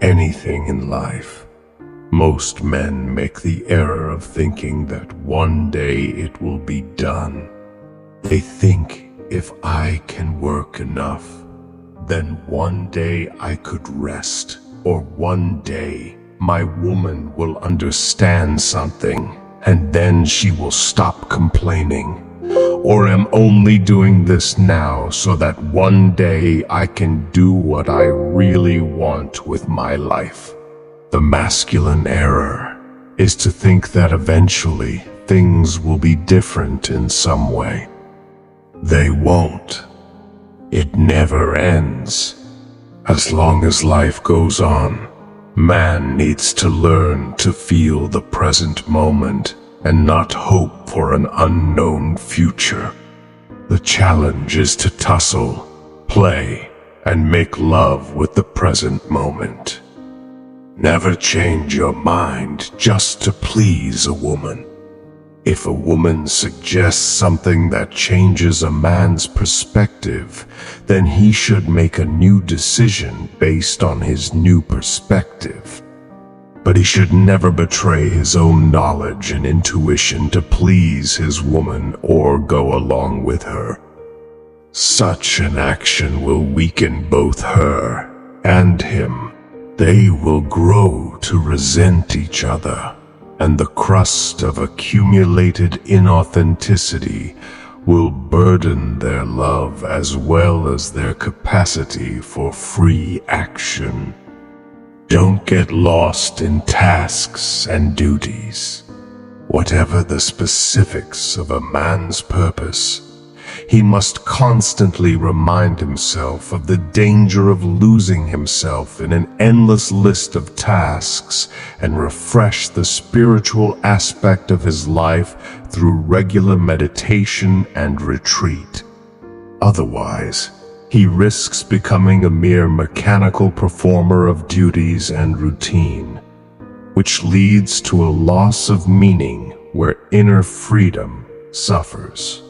anything in life, most men make the error of thinking that one day it will be done. They think, if I can work enough, then one day I could rest, or one day my woman will understand something, and then she will stop complaining. Or am only doing this now so that one day I can do what I really want with my life. The masculine error is to think that eventually things will be different in some way. They won't. It never ends. As long as life goes on, man needs to learn to feel the present moment and not hope for an unknown future. The challenge is to tussle, play, and make love with the present moment. Never change your mind just to please a woman. If a woman suggests something that changes a man's perspective, then he should make a new decision based on his new perspective. But he should never betray his own knowledge and intuition to please his woman or go along with her. Such an action will weaken both her and him. They will grow to resent each other, and the crust of accumulated inauthenticity will burden their love as well as their capacity for free action. Don't get lost in tasks and duties. Whatever the specifics of a man's purpose, he must constantly remind himself of the danger of losing himself in an endless list of tasks and refresh the spiritual aspect of his life through regular meditation and retreat. Otherwise, he risks becoming a mere mechanical performer of duties and routine, which leads to a loss of meaning where inner freedom suffers.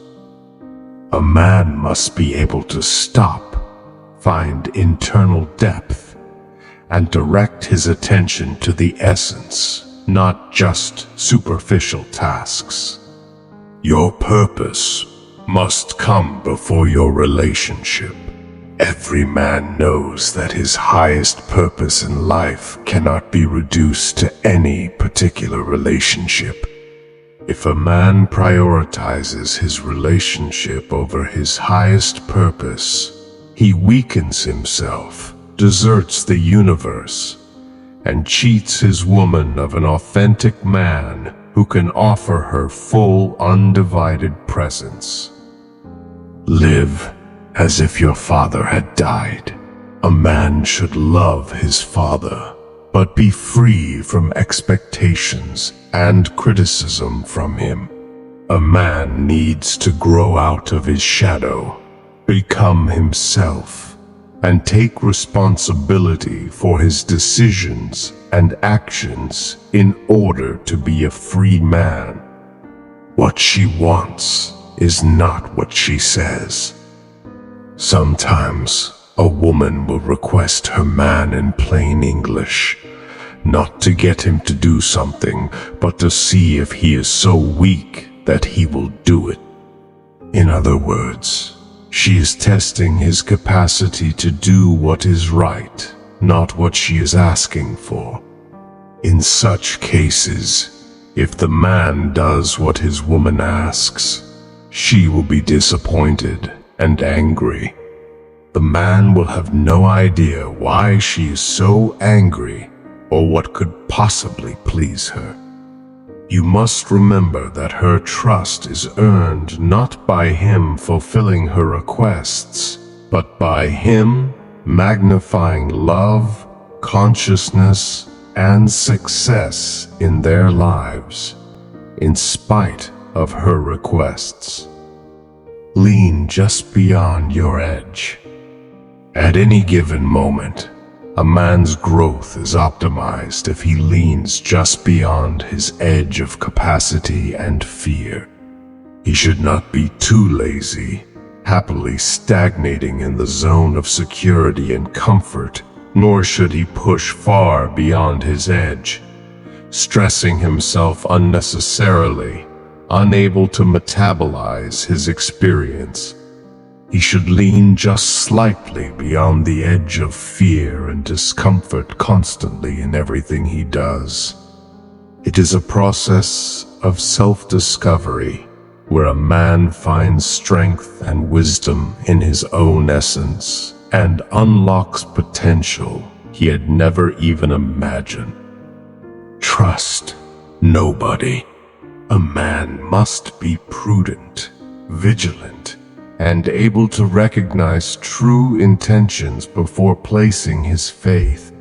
A man must be able to stop, find internal depth, and direct his attention to the essence, not just superficial tasks. Your purpose must come before your relationship. Every man knows that his highest purpose in life cannot be reduced to any particular relationship. If a man prioritizes his relationship over his highest purpose, he weakens himself, deserts the universe, and cheats his woman of an authentic man who can offer her full, undivided presence. Live as if your father had died. A man should love his father, but be free from expectations and criticism from him. A man needs to grow out of his shadow, become himself, and take responsibility for his decisions and actions in order to be a free man. What she wants is not what she says. Sometimes a woman will request her man in plain English, not to get him to do something, but to see if he is so weak that he will do it. In other words, she is testing his capacity to do what is right, not what she is asking for. In such cases, if the man does what his woman asks, she will be disappointed and angry. The man will have no idea why she is so angry or what could possibly please her. You must remember that her trust is earned not by him fulfilling her requests, but by him magnifying love, consciousness, and success in their lives, in spite of her requests. Lean just beyond your edge. At any given moment, a man's growth is optimized if he leans just beyond his edge of capacity and fear. He should not be too lazy, happily stagnating in the zone of security and comfort nor should he push far beyond his edge, stressing himself unnecessarily, unable to metabolize his experience. He should lean just slightly beyond the edge of fear and discomfort constantly in everything he does. It is a process of self-discovery, where a man finds strength and wisdom in his own essence and unlocks potential he had never even imagined. Trust nobody. A man must be prudent, vigilant, and able to recognize true intentions before placing his faith.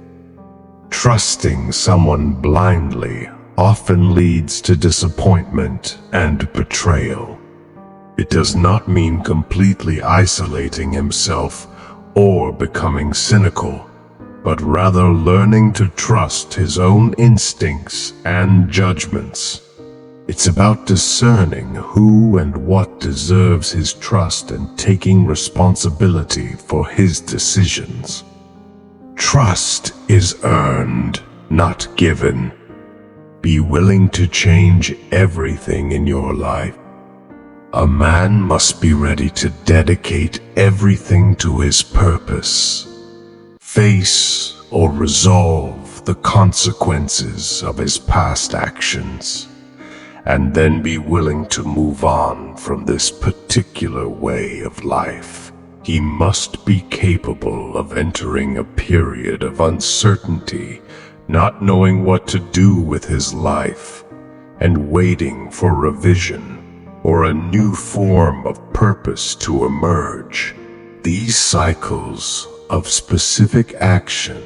Trusting someone blindly often leads to disappointment and betrayal. It does not mean completely isolating himself or becoming cynical, but rather learning to trust his own instincts and judgments. It's about discerning who and what deserves his trust and taking responsibility for his decisions. Trust is earned, not given. Be willing to change everything in your life. A man must be ready to dedicate everything to his purpose, face or resolve the consequences of his past actions, and then be willing to move on from this particular way of life. He must be capable of entering a period of uncertainty, not knowing what to do with his life, and waiting for revision or a new form of purpose to emerge. These cycles of specific action,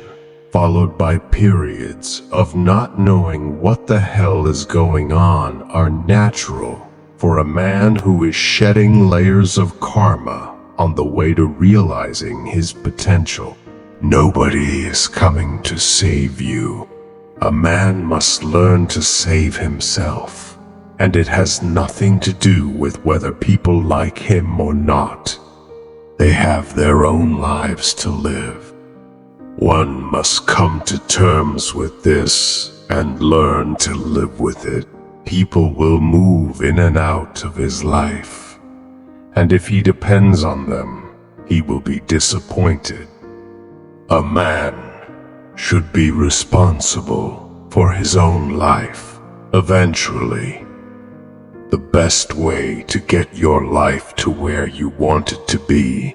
followed by periods of not knowing what the hell is going on, are natural for a man who is shedding layers of karma on the way to realizing his potential. Nobody is coming to save you. A man must learn to save himself, and it has nothing to do with whether people like him or not. They have their own lives to live. One must come to terms with this and learn to live with it. People will move in and out of his life, and if he depends on them, he will be disappointed. A man should be responsible for his own life. Eventually, the best way to get your life to where you want it to be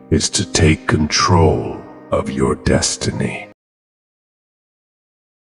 is to take control of your destiny.